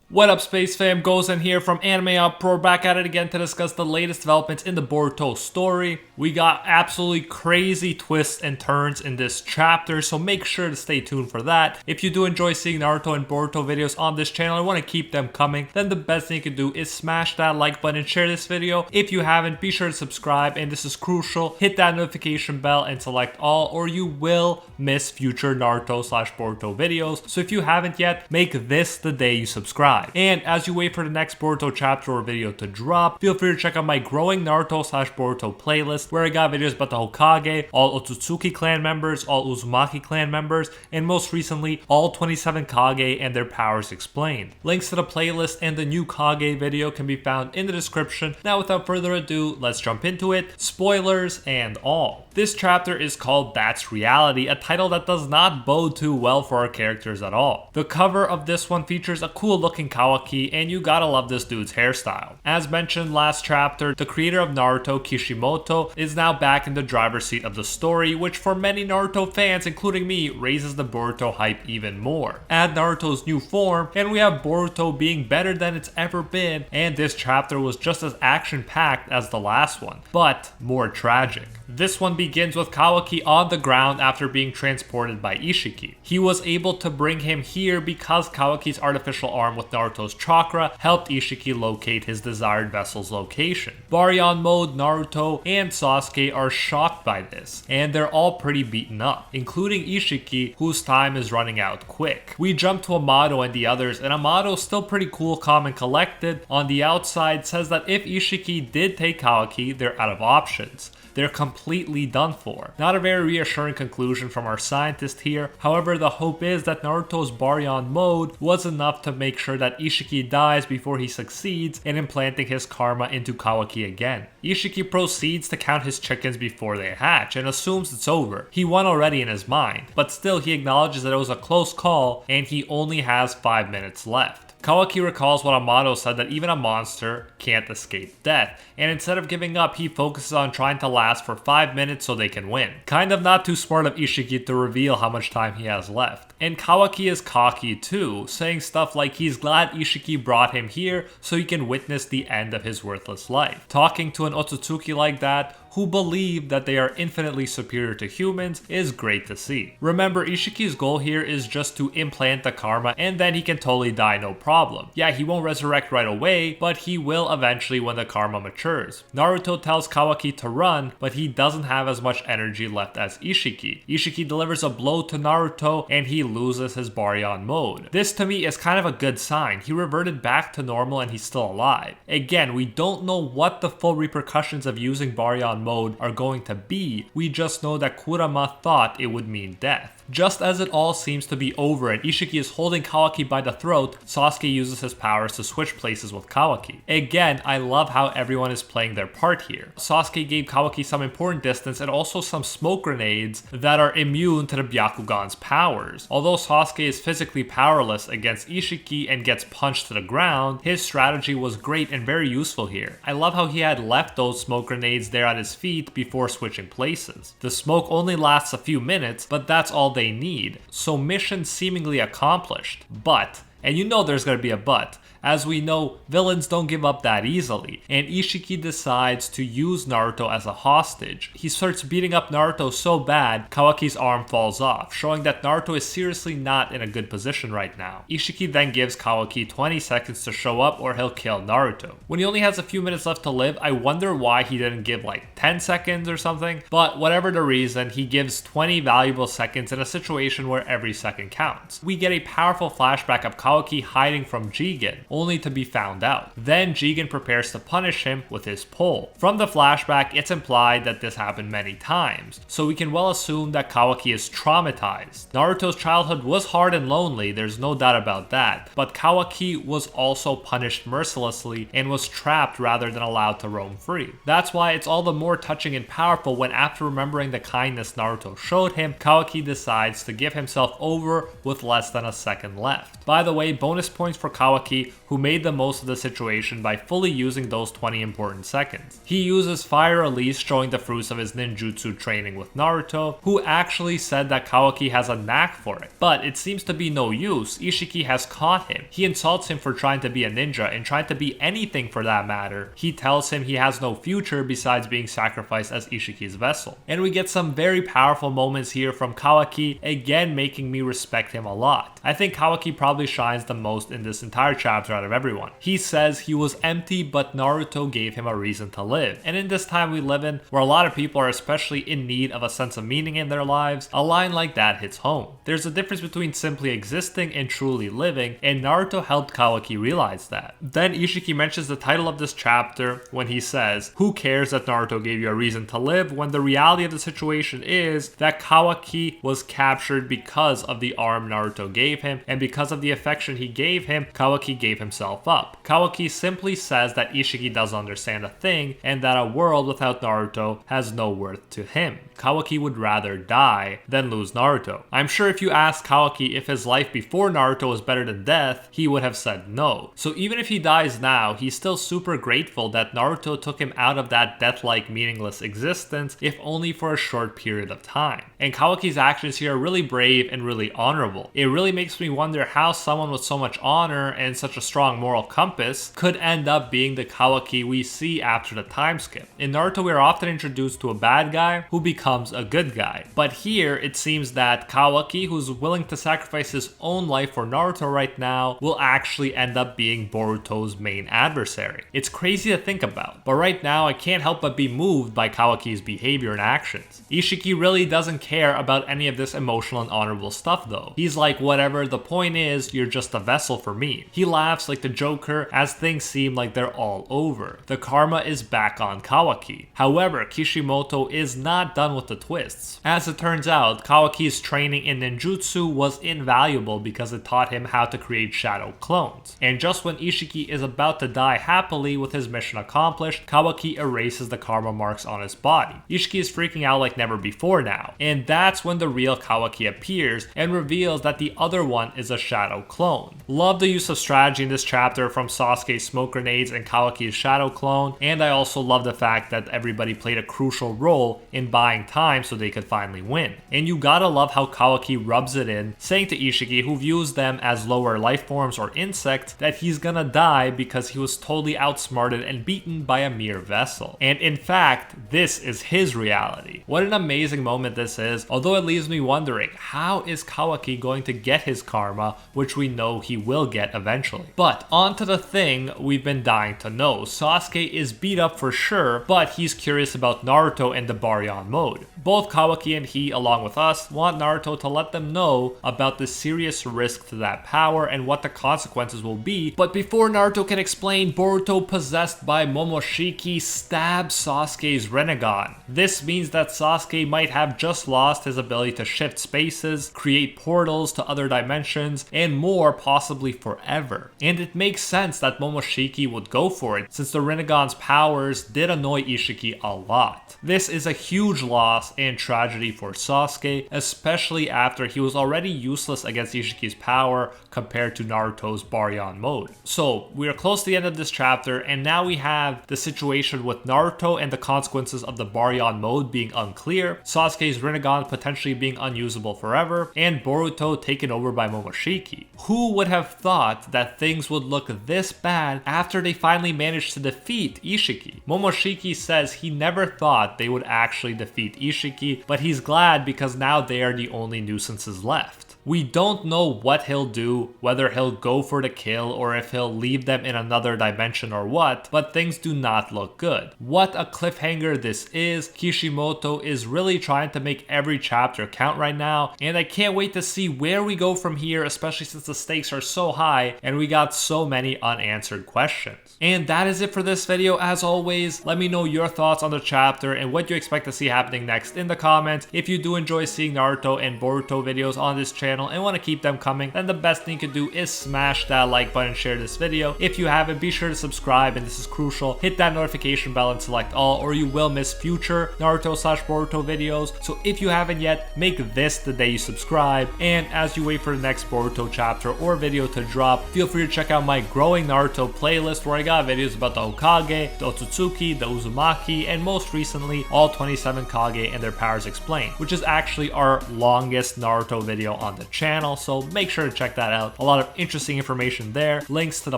What up, Space Fam? Goes in here from AnimeUproar, back at it again to discuss the latest developments in the Boruto story. We got absolutely crazy twists and turns in this chapter, so make sure to stay tuned for that. If you do enjoy seeing Naruto and Boruto videos on this channel and want to keep them coming, then the best thing you can do is smash that like button and share this video. If you haven't, be sure to subscribe, and this is crucial. Hit that notification bell and select all, or you will miss future Naruto/Boruto videos. So if you haven't yet, make this the day you subscribe. And as you wait for the next Boruto chapter or video to drop, feel free to check out my growing Naruto/Boruto playlist, where I got videos about the Hokage, all Otsutsuki clan members, all Uzumaki clan members, and most recently, all 27 Kage and their powers explained. Links to the playlist and the new Kage video can be found in the description. Now without further ado, let's jump into it, spoilers and all. This chapter is called That's Reality, a title that does not bode too well for our characters at all. The cover of this one features a cool looking Kawaki, and you gotta love this dude's hairstyle. As mentioned last chapter, the creator of Naruto, Kishimoto, is now back in the driver's seat of the story, which for many Naruto fans, including me, raises the Boruto hype even more. Add Naruto's new form, and we have Boruto being better than it's ever been, and this chapter was just as action-packed as the last one, but more tragic. This one begins with Kawaki on the ground after being transported by Isshiki. He was able to bring him here because Kawaki's artificial arm with Naruto's chakra helped Isshiki locate his desired vessel's location. Baryon mode, Naruto, and Sasuke are shocked by this, and they're all pretty beaten up, including Isshiki, whose time is running out quick. We jump to Amado and the others, and Amado's still pretty cool, calm, and collected. On the outside, says that if Isshiki did take Kawaki, they're out of options. They're completely done for. Not a very reassuring conclusion from our scientist here. However, the hope is that Naruto's Baryon mode was enough to make sure that Isshiki dies before he succeeds in implanting his karma into Kawaki again. Isshiki proceeds to count his chickens before they hatch and assumes it's over. He won already in his mind, but still he acknowledges that it was a close call and he only has 5 minutes left. Kawaki recalls what Amado said, that even a monster can't escape death, and instead of giving up, he focuses on trying to last for 5 minutes so they can win. Kind of not too smart of Isshiki to reveal how much time he has left. And Kawaki is cocky too, saying stuff like he's glad Isshiki brought him here so he can witness the end of his worthless life. Talking to an Otsutsuki like that, who believe that they are infinitely superior to humans, is great to see. Remember, Isshiki's goal here is just to implant the karma and then he can totally die no problem. Yeah, he won't resurrect right away, but he will eventually when the karma matures. Naruto tells Kawaki to run, but he doesn't have as much energy left as Isshiki. Isshiki delivers a blow to Naruto and he loses his Baryon mode. This to me is kind of a good sign. He reverted back to normal and he's still alive. Again, we don't know what the full repercussions of using Baryon mode are going to be. We just know that Kurama thought it would mean death. Just as it all seems to be over and Isshiki is holding Kawaki by the throat, Sasuke uses his powers to switch places with Kawaki. Again, I love how everyone is playing their part here. Sasuke gave Kawaki some important distance and also some smoke grenades that are immune to the Byakugan's powers. Although Sasuke is physically powerless against Isshiki and gets punched to the ground, his strategy was great and very useful here. I love how he had left those smoke grenades there at his feet before switching places. The smoke only lasts a few minutes, but that's all they need. So mission seemingly accomplished. But, and you know there's gonna be a but, as we know, villains don't give up that easily, and Isshiki decides to use Naruto as a hostage. He starts beating up Naruto so bad, Kawaki's arm falls off, showing that Naruto is seriously not in a good position right now. Isshiki then gives Kawaki 20 seconds to show up or he'll kill Naruto. When he only has a few minutes left to live, I wonder why he didn't give like 10 seconds or something, but whatever the reason, he gives 20 valuable seconds in a situation where every second counts. We get a powerful flashback of Kawaki hiding from Jigen, only to be found out. Then Jigen prepares to punish him with his pole. From the flashback, it's implied that this happened many times, so we can well assume that Kawaki is traumatized. Naruto's childhood was hard and lonely, there's no doubt about that, but Kawaki was also punished mercilessly and was trapped rather than allowed to roam free. That's why it's all the more touching and powerful when, after remembering the kindness Naruto showed him, Kawaki decides to give himself over with less than a second left. By the way, bonus points for Kawaki, who made the most of the situation by fully using those 20 important seconds. He uses Fire Release, showing the fruits of his ninjutsu training with Naruto, who actually said that Kawaki has a knack for it. But it seems to be no use. Isshiki has caught him. He insults him for trying to be a ninja and trying to be anything for that matter. He tells him he has no future besides being sacrificed as Isshiki's vessel. And we get some very powerful moments here from Kawaki, again making me respect him a lot. I think Kawaki probably shines the most in this entire chapter out of everyone. He says he was empty, but Naruto gave him a reason to live. And in this time we live in, where a lot of people are especially in need of a sense of meaning in their lives, a line like that hits home. There's a difference between simply existing and truly living, and Naruto helped Kawaki realize that. Then Isshiki mentions the title of this chapter when he says, "Who cares that Naruto gave you a reason to live when the reality of the situation is that Kawaki was captured because of the arm Naruto gave him, and because of the affection he gave him, Kawaki gave himself up." Kawaki simply says that Isshiki doesn't understand a thing, and that a world without Naruto has no worth to him. Kawaki would rather die than lose Naruto. I'm sure if you asked Kawaki if his life before Naruto was better than death, he would have said no. So even if he dies now, he's still super grateful that Naruto took him out of that death-like meaningless existence, if only for a short period of time. And Kawaki's actions here are really brave and really honorable. It really makes me wonder how someone with so much honor and such a strong moral compass could end up being the Kawaki we see after the time skip. In Naruto, we are often introduced to a bad guy who becomes a good guy. But here, it seems that Kawaki, who's willing to sacrifice his own life for Naruto right now, will actually end up being Boruto's main adversary. It's crazy to think about, but right now I can't help but be moved by Kawaki's behavior and actions. Isshiki really doesn't care about any of this emotional and honorable stuff though. He's like, whatever, the point is, you're just a vessel for me. He laughs like the Joker as things seem like they're all over. The karma is back on Kawaki. However, Kishimoto is not done with the twists. As it turns out, Kawaki's training in ninjutsu was invaluable because it taught him how to create shadow clones. And just when Isshiki is about to die happily with his mission accomplished, Kawaki erases the karma marks on his body. Isshiki is freaking out like never before now, and that's when the real Kawaki appears and reveals that the other one is a shadow clone. Love the use of strategy in this chapter from Sasuke's smoke grenades and Kawaki's shadow clone, and I also love the fact that everybody played a crucial role in buying time so they could finally win. And you gotta love how Kawaki rubs it in, saying to Isshiki, who views them as lower life forms or insects, that he's gonna die because he was totally outsmarted and beaten by a mere vessel. And in fact, this is his reality. What an amazing moment this is, although it leaves me wondering, how is Kawaki going to get his karma, which we know he will get eventually? But on to the thing we've been dying to know. Sasuke is beat up for sure, but he's curious about Naruto and the Baryon mode. Both Kawaki and he, along with us, want Naruto to let them know about the serious risk to that power and what the consequences will be. But before Naruto can explain, Boruto, possessed by Momoshiki, stabs Sasuke's Rinnegan. This means that Sasuke might have just lost his ability to shift spaces, create portals to other dimensions, and more, possibly forever. And it makes sense that Momoshiki would go for it, since the Rinnegan's powers did annoy Isshiki a lot. This is a huge loss and tragedy for Sasuke, especially after he was already useless against Isshiki's power compared to Naruto's Baryon mode. So we are close to the end of this chapter, and now we have the situation with Naruto and the consequences of the Baryon mode being unclear, Sasuke's Rinnegan potentially being unusable forever, and Boruto taken over by Momoshiki. Who would have thought that things would look this bad after they finally managed to defeat Isshiki? Momoshiki says he never thought they would actually defeat Isshiki, but he's glad because now they are the only nuisances left. We don't know what he'll do, whether he'll go for the kill or if he'll leave them in another dimension or what, but things do not look good. What a cliffhanger this is. Kishimoto is really trying to make every chapter count right now, and I can't wait to see where we go from here, especially since the stakes are so high and we got so many unanswered questions. And that is it for this video. As always, let me know your thoughts on the chapter and what you expect to see happening next in the comments. If you do enjoy seeing Naruto and Boruto videos on this channel, channel and want to keep them coming, then the best thing you can do is smash that like button, share this video. If you haven't, be sure to subscribe, and this is crucial. Hit that notification bell and select all, or you will miss future Naruto/Boruto videos. So if you haven't yet, make this the day you subscribe. And as you wait for the next Boruto chapter or video to drop, feel free to check out my growing Naruto playlist, where I got videos about the Hokage, the Otsutsuki, the Uzumaki, and most recently all 27 Kage and their powers explained, which is actually our longest Naruto video on the channel, so make sure to check that out. A lot of interesting information there. Links to the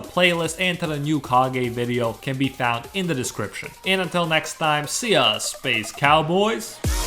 playlist and to the new Kage video can be found in the description. And until next time, see ya, Space Cowboys!